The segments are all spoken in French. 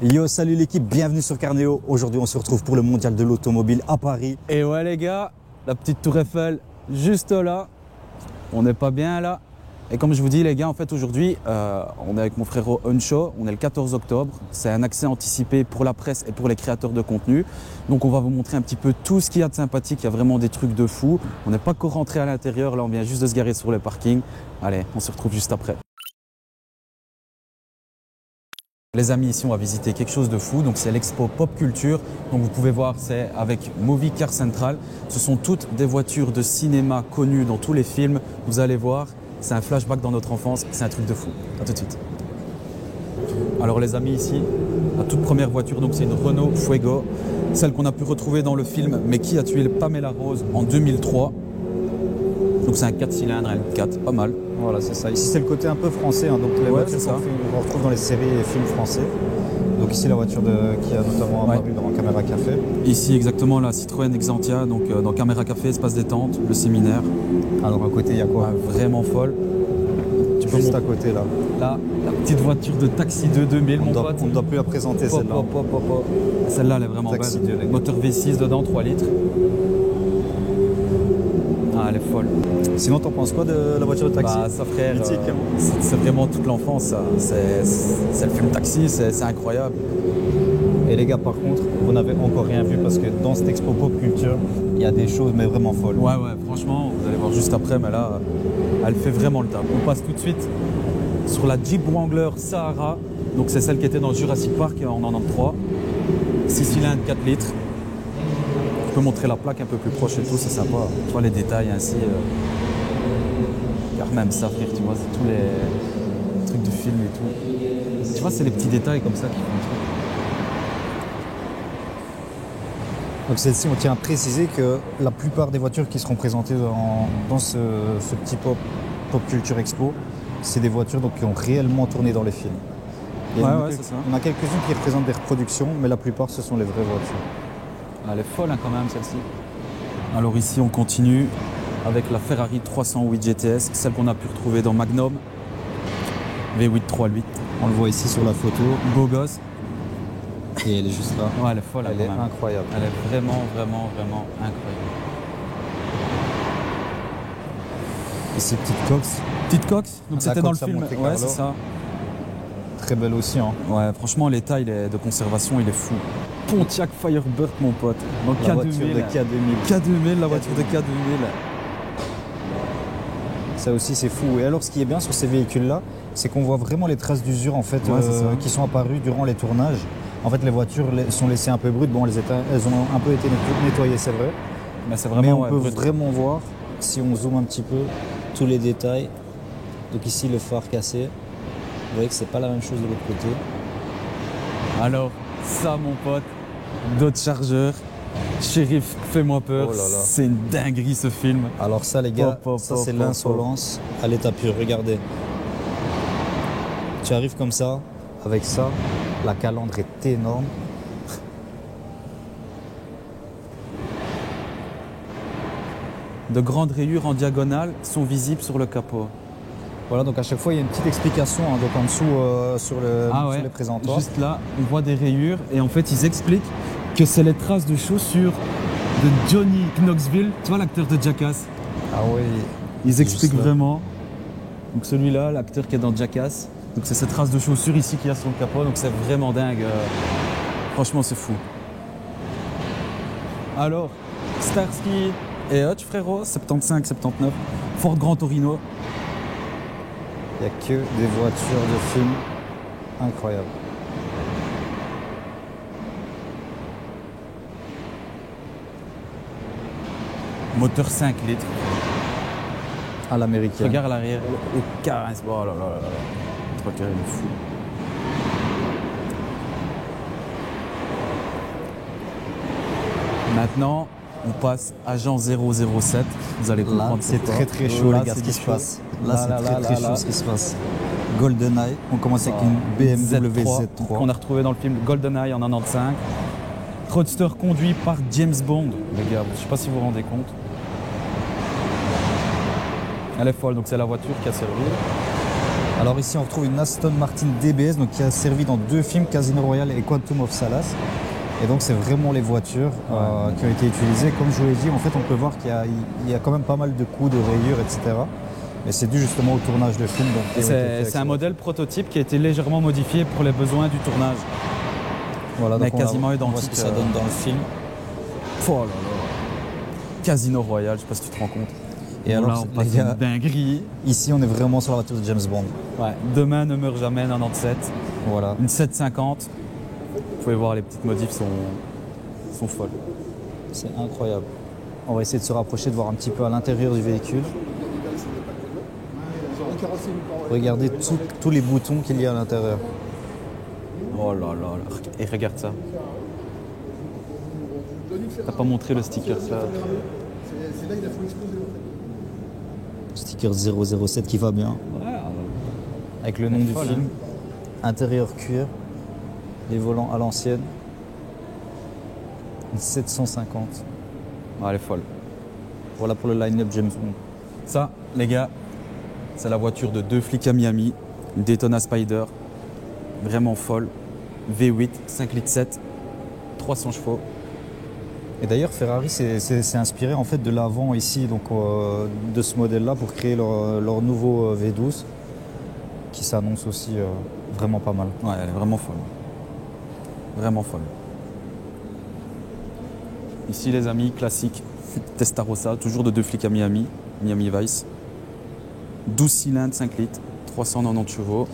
Yo, salut l'équipe, bienvenue sur Carnéo. Aujourd'hui, on se retrouve pour le mondial de l'automobile à Paris. Et ouais les gars, la petite tour Eiffel juste là. On n'est pas bien là. Et comme je vous dis les gars, en fait aujourd'hui, on est avec mon frérot Unshaw. On est le 14 octobre. C'est un accès anticipé pour la presse et pour les créateurs de contenu. Donc on va vous montrer un petit peu tout ce qu'il y a de sympathique. Il y a vraiment des trucs de fou. On n'est pas encore rentré à l'intérieur. Là, on vient juste de se garer sur le parking. Allez, on se retrouve juste après. Les amis, ici on va visiter quelque chose de fou, donc c'est l'expo Pop Culture. Donc vous pouvez voir, c'est avec Movie Car Central. Ce sont toutes des voitures de cinéma connues dans tous les films. Vous allez voir, c'est un flashback dans notre enfance, c'est un truc de fou. A tout de suite. Alors les amis, ici, la toute première voiture, donc c'est une Renault Fuego, celle qu'on a pu retrouver dans le film Mais qui a tué Pamela Rose en 2003. Donc c'est un 4 cylindres, un 4, pas mal. Voilà, c'est ça. Ici, c'est le côté un peu français, hein, donc les voitures qu'on retrouve dans les séries et films français. Donc ici, la voiture qui a notamment apparu dans Caméra Café. Ici, exactement, la Citroën Exantia, donc dans Caméra Café, espace détente, le séminaire. Alors à côté, il y a quoi? Vraiment folle. Juste à côté, là. Là, la petite voiture de Taxi 2 2000, mon pote. On ne doit plus la présenter, celle-là. Celle-là, elle est vraiment belle. Moteur V6 dedans, 3 litres. Ah, elle est folle. Sinon, t'en penses quoi de la voiture de Taxi? Bah, ça frère, c'est vraiment toute l'enfance, ça. C'est le film Taxi, c'est incroyable. Et les gars, par contre, vous n'avez encore rien vu parce que dans cette expo Pop Culture, il y a des choses mais vraiment folles. Ouais, franchement, vous allez voir juste après, mais là, elle fait vraiment le taf. On passe tout de suite sur la Jeep Wrangler Sahara. Donc c'est celle qui était dans Jurassic Park en 93. 6 cylindres, 4 litres. Je peux montrer la plaque un peu plus proche et tout, c'est sympa. Tu vois les détails ainsi. Car même ça, frère, tu vois, c'est tous les trucs du film et tout. Tu vois, c'est les petits détails comme ça qui font le truc. Donc celle-ci, on tient à préciser que la plupart des voitures qui seront présentées dans ce petit Pop Culture Expo, c'est des voitures donc, qui ont réellement tourné dans les films. C'est ça. On a quelques-unes qui représentent des reproductions, mais la plupart, ce sont les vraies voitures. Elle est folle hein, quand même celle-ci. Alors ici on continue avec la Ferrari 308 GTS, celle qu'on a pu retrouver dans Magnum. V8 3.8. On le voit ici sur la photo. Beau gosse. Et elle est juste là. Ouais, elle est folle. Elle est incroyable. Elle est vraiment incroyable. Ici, petite Cox. Petite Cox, donc c'était dans le film. Ouais, c'est ça. Très belle aussi. Hein. Ouais, franchement, l'état de conservation, il est fou. Pontiac Firebird, mon pote. Donc la voiture de K2000. K2000, la voiture de K2000. Ça aussi, c'est fou. Et alors, ce qui est bien sur ces véhicules-là, c'est qu'on voit vraiment les traces d'usure en fait, qui sont apparues durant les tournages. En fait, les voitures sont laissées un peu brutes. Bon, elles ont un peu été nettoyées, c'est vrai. Mais on peut vraiment voir, si on zoome un petit peu, tous les détails. Donc ici, le phare cassé. Vous voyez que c'est pas la même chose de l'autre côté. Alors, ça, mon pote, Dodge Charger, Shérif, fais-moi peur. Oh là là. C'est une dinguerie ce film. Alors ça, les gars, ça c'est l'insolence à l'état pur. Regardez. Tu arrives comme ça, avec ça, la calandre est énorme. De grandes rayures en diagonale sont visibles sur le capot. Voilà, donc à chaque fois il y a une petite explication hein, donc en dessous sur les présentoirs. Juste là, on voit des rayures et en fait ils expliquent que c'est les traces de chaussures de Johnny Knoxville, tu vois l'acteur de Jackass. Ah oui. Ils expliquent vraiment. Donc celui-là, l'acteur qui est dans Jackass, donc c'est cette trace de chaussures ici qu'il y a sur le capot, donc c'est vraiment dingue. Franchement c'est fou. Alors, Starsky et Hutch frérot, 75, 79, Ford Grand Torino. Il n'y a que des voitures de film incroyables. Moteur 5 litres. À l'américaine. Regarde à l'arrière. Le caresse. Oh là là là là. Le truc est fou. Maintenant, on passe agent 007. Vous allez comprendre. Là, c'est très très chaud, les gars, ce qui se passe. Là, c'est très chaud ce qui se passe. GoldenEye, on commence avec une BMW Z3. On a retrouvé dans le film GoldenEye en 95. Roadster conduit par James Bond. Les gars, je ne sais pas si vous vous rendez compte. Elle est folle, donc c'est la voiture qui a servi. Alors ici on retrouve une Aston Martin DBS donc, qui a servi dans 2 films, Casino Royale et Quantum of Solace. Et donc c'est vraiment les voitures qui ont été utilisées. Comme je vous l'ai dit, en fait on peut voir qu'il y a quand même pas mal de coups, de rayures, etc. Et c'est dû justement au tournage de film. C'est un modèle prototype qui a été légèrement modifié pour les besoins du tournage. Voilà, mais donc quasiment on voit identique. ce que ça donne dans le film. Oh là là. Casino Royale, je sais pas si tu te rends compte. Et bon, alors là, on passe une dinguerie. Ici on est vraiment sur la voiture de James Bond. Ouais. Demain ne meurt jamais, 97. Voilà. Une 750. Vous pouvez voir, les petites modifs sont folles. C'est incroyable. On va essayer de se rapprocher, de voir un petit peu à l'intérieur du véhicule. Regardez tous les boutons qu'il y a à l'intérieur. Oh là là, et regarde ça. T'as pas montré le sticker ça? Sticker 007 qui va bien. Ouais. Avec le nom du film. Intérieur cuir. Les volants à l'ancienne. Une 750. Ouais, elle est folle. Voilà pour le line-up James Bond. Ça, les gars, c'est la voiture de 2 flics à Miami. Une Daytona Spider. Vraiment folle. V8, 5 litres 7. 300 chevaux. Et d'ailleurs, Ferrari s'est inspiré en fait de l'avant ici, donc de ce modèle-là, pour créer leur nouveau V12, qui s'annonce aussi vraiment pas mal. Ouais, elle est vraiment folle. Vraiment folle. Ici, les amis, classique Testarossa, toujours de 2 flics à Miami, Miami Vice. 12 cylindres, 5 litres, 390 chevaux.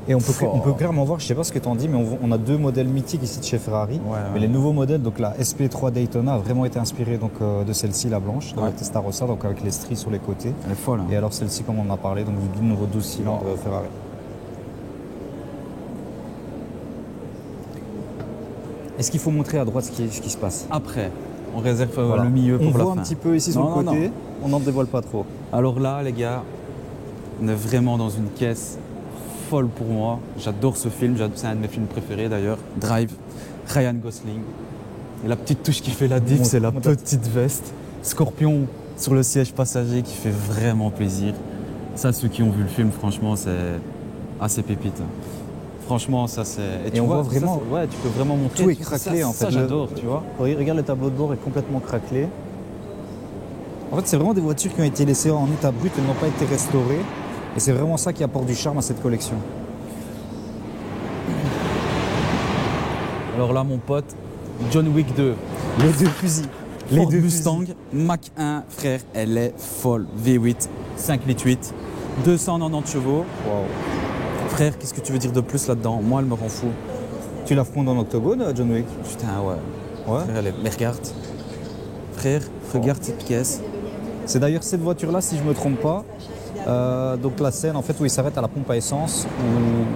Et on peut clairement voir, je sais pas ce que tu en dis, mais on a 2 modèles mythiques ici de chez Ferrari. Ouais. Mais les nouveaux modèles, donc la SP3 Daytona a vraiment été inspirée donc, de celle-ci, la blanche, de la Testarossa, donc avec les stries sur les côtés. Elle est folle. Hein. Et alors celle-ci, comme on en a parlé, donc du numéro 12 cylindres Ferrari. Est-ce qu'il faut montrer à droite ce qui se passe? Après, on réserve le milieu pour la fin. On voit un petit peu ici sur le côté, on n'en dévoile pas trop. Alors là, les gars, on est vraiment dans une caisse folle pour moi. J'adore ce film, c'est un de mes films préférés d'ailleurs. Drive, Ryan Gosling. Et la petite touche qui fait la diff, c'est la petite veste. Scorpion sur le siège passager qui fait vraiment plaisir. Ça, ceux qui ont vu le film, franchement, c'est assez pépite. Franchement, ça c'est... Et on voit vraiment... Ouais, tu peux vraiment montrer... Tout est craquelé en fait. Ça, j'adore, tu vois. Regarde, le tableau de bord est complètement craquelé. En fait, c'est vraiment des voitures qui ont été laissées en état brut, elles n'ont pas été restaurées. Et c'est vraiment ça qui apporte du charme à cette collection. Alors là, mon pote, John Wick 2. Les 2 fusils. Ford Mustang, Mach 1, frère, elle est folle. V8, 5 litres 8, 290 chevaux. Wow. Frère, qu'est-ce que tu veux dire de plus là-dedans? Moi, elle me rend fou. Tu l'affrontes en octogone, John Wick? Putain, ouais. Ouais. Frère, mais regarde. Frère, regarde cette pièce. C'est d'ailleurs cette voiture-là, si je ne me trompe pas. Donc la scène en fait où il s'arrête à la pompe à essence,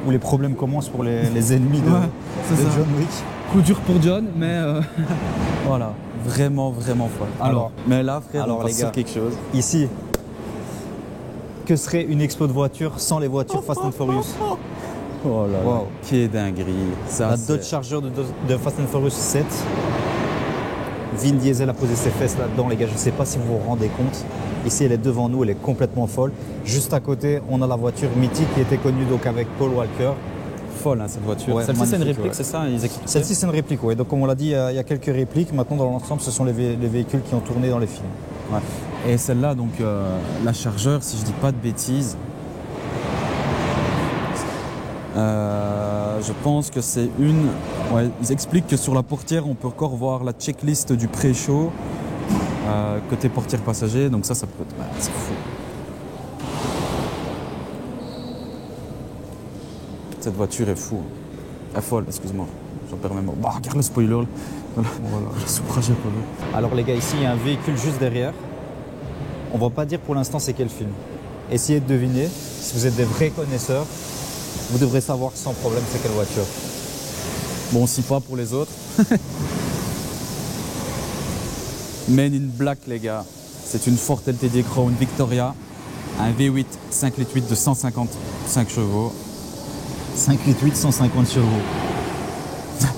où les problèmes commencent pour les ennemis de John Wick. Coup dur pour John, mais voilà, vraiment, vraiment folle. Alors, mais là, frère, on passe sur quelque chose. Ici, que serait une expo de voitures sans les voitures Fast and Furious? Oh là là, qui est dinguerie. Ça, la Dodge Charger de Fast and Furious 7. Vin Diesel a posé ses fesses là-dedans, les gars. Je ne sais pas si vous vous rendez compte. Ici, elle est devant nous, elle est complètement folle. Juste à côté, on a la voiture mythique qui était connue donc avec Paul Walker. Folle, hein, cette voiture. Ouais, celle-ci, c'est une réplique, c'est ça? Celle-ci, c'est une réplique, oui. Donc, comme on l'a dit, il y a quelques répliques. Maintenant, dans l'ensemble, ce sont les véhicules qui ont tourné dans les films. Ouais. Et celle-là, donc, la Charger, si je dis pas de bêtises, je pense que c'est une... Ouais, ils expliquent que sur la portière, on peut encore voir la checklist du pré-show côté portière passager. Donc ça peut être... Ouais, c'est fou. Cette voiture est fou. Elle est folle, excuse-moi. J'en perds même. Bah, regarde le spoiler. Voilà. Le soupirage est pas vu. Alors les gars, ici, il y a un véhicule juste derrière. On ne va pas dire pour l'instant c'est quel film. Essayez de deviner. Si vous êtes des vrais connaisseurs, vous devrez savoir sans problème c'est quelle voiture. Bon, si pas pour les autres. Men in Black, les gars. C'est une Ford LTD Crown Victoria. Un V8 5 litres 8 de 155 chevaux. 5 litres 8, 150 chevaux.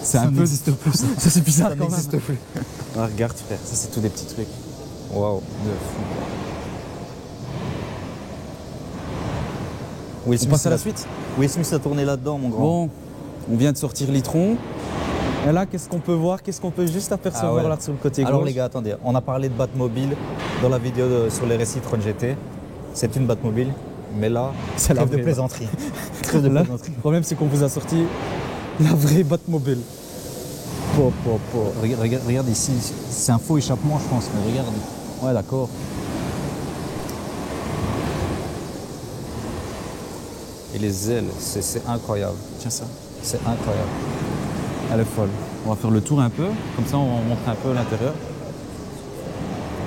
C'est un peu... n'existe plus. Ça c'est bizarre Ça quand même. n'existe plus. Ah, regarde frère, ça c'est tous des petits trucs. Waouh. De fou. Will On Smith, passe à la il a- suite. Will Smith a tourné là-dedans, mon grand. Bon, on vient de sortir l'E-tron. Et là, qu'est-ce qu'on peut voir? Qu'est-ce qu'on peut juste apercevoir Ah ouais. là sur le côté Alors gauche? les gars, attendez, on a parlé de Batmobile dans la vidéo sur les récits Tron GT. C'est une Batmobile, mais là, C'est la trêve de vraie. plaisanterie. Trêve de Là, plaisanterie. le problème, c'est qu'on vous a sorti la vraie Batmobile. Regarde ici, c'est un faux échappement, je pense, mais regarde. Ouais, d'accord. Et les ailes, c'est incroyable. Tiens ça. C'est incroyable. Elle est folle. On va faire le tour un peu, comme ça on montre un peu l'intérieur.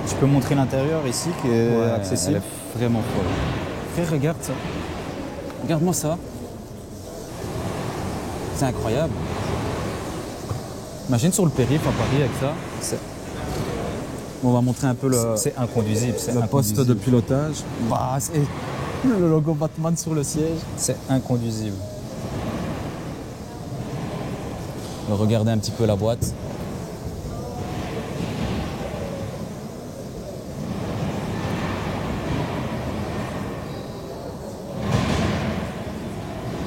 Tu peux montrer l'intérieur ici qui est accessible. Elle est vraiment folle. Frère, regarde ça. Regarde-moi ça. C'est incroyable. Imagine sur le périph' à Paris avec ça. C'est On va montrer un peu le, c'est inconduisible. C'est le poste inconduisible. de pilotage. Bah, c'est le logo Batman sur le siège. C'est inconduisible. Regardez un petit peu la boîte.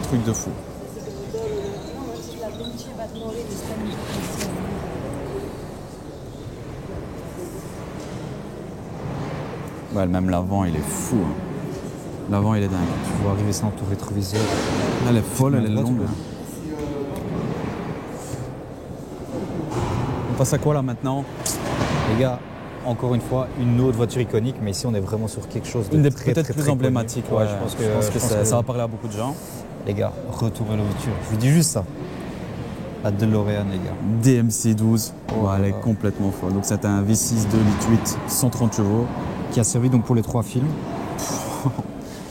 Truc de fou. Ouais, même l'avant, il est fou. Hein. L'avant, il est dingue. Tu vois arriver sans tout rétroviseur. Elle est folle, elle est Là, tu longue. vois. On passe à quoi là maintenant? Les gars, encore une fois, une autre voiture iconique, mais ici on est vraiment sur quelque chose de Une des très, peut-être très, plus très emblématiques. connu. Ouais, je pense que, ça va parler à beaucoup de gens. Les gars, retour à la voiture. Je vous dis juste ça. La DeLorean, les gars. DMC-12, Oh ouais, elle là est là. complètement folle. Donc c'est un V6 2 litre 8, 130 chevaux. Qui a servi donc pour les 3 films.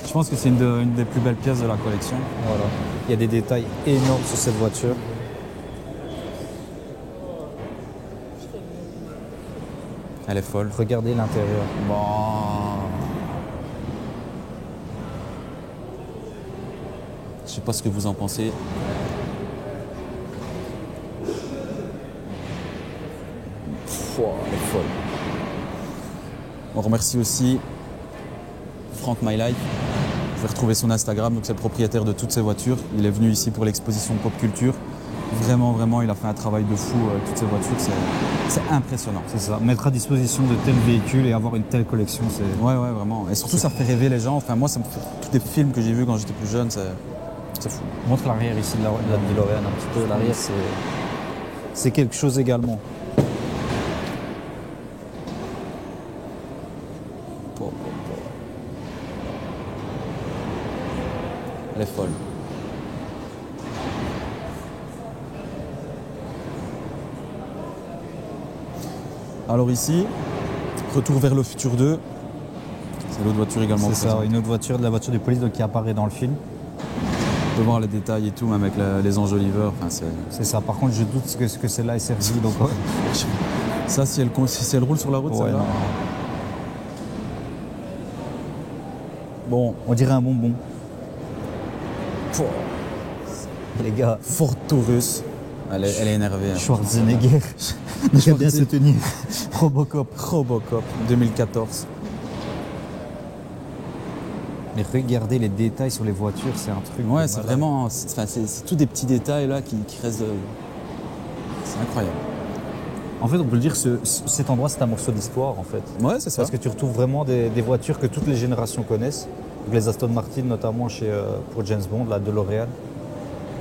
Je pense que c'est une des plus belles pièces de la collection. Voilà. Il y a des détails énormes sur cette voiture. Elle est folle. Regardez l'intérieur. Bon. Je sais pas ce que vous en pensez. Elle est folle. On remercie aussi Frank My Life. Vous pouvez retrouver son Instagram, donc c'est le propriétaire de toutes ces voitures. Il est venu ici pour l'exposition Pop Culture. Vraiment, vraiment, il a fait un travail de fou. Toutes ces voitures, c'est impressionnant. C'est ça. Mettre à disposition de tels véhicules et avoir une telle collection, c'est. Ouais, ouais, vraiment. Et surtout, ça fait rêver les gens. Enfin, moi, ça me fait tous les films que j'ai vus quand j'étais plus jeune, c'est fou. Montre l'arrière ici de la DeLorean un petit peu. L'arrière, c'est quelque chose également. Elle est folle. Alors ici, Retour vers le futur 2. C'est l'autre voiture également. C'est ça, présente. une autre voiture, de la voiture de police donc, qui apparaît dans le film. On peut voir les détails et tout, même avec les enjoliveurs. Enfin, C'est ça. Par contre, je doute que celle-là est servie. Donc, ouais. ça, si elle roule sur la route, Ouais, celle-là. non. Bon, On dirait un bonbon. Les gars, Ford Taurus. Elle est énervée. Hein. Schwarzenegger. Il bien se tenir. Robocop 2014. Mais regardez les détails sur les voitures, c'est un truc. Ouais, de c'est malade. vraiment. C'est tous des petits détails là qui restent. C'est incroyable. En fait, on peut le dire, cet endroit, c'est un morceau d'histoire, en fait. Ouais, c'est ça. Parce que tu retrouves vraiment des voitures que toutes les générations connaissent. Donc les Aston Martin, notamment pour James Bond, la DeLorean.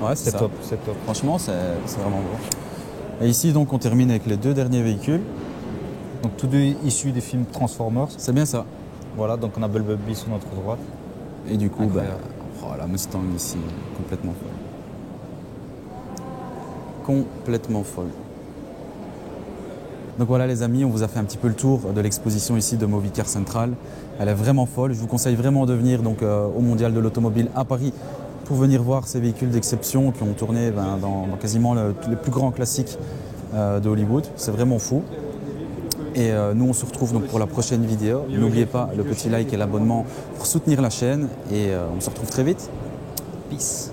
Ouais, C'est ça. top, c'est top. Franchement, c'est vraiment beau. Et ici, donc, on termine avec les deux derniers véhicules. Donc tous deux issus des films Transformers. C'est bien ça. Voilà, donc on a Bumblebee sur notre droite. Et du coup, Incroyable. la Mustang ici, complètement folle. Complètement folle. Donc voilà les amis, on vous a fait un petit peu le tour de l'exposition ici de Movicar Central. Elle est vraiment folle. Je vous conseille vraiment de venir donc, au Mondial de l'Automobile à Paris pour venir voir ces véhicules d'exception qui ont tourné dans quasiment tous les plus grands classiques de Hollywood. C'est vraiment fou. Et nous, on se retrouve donc pour la prochaine vidéo. N'oubliez pas le petit like et l'abonnement pour soutenir la chaîne. Et on se retrouve très vite. Peace.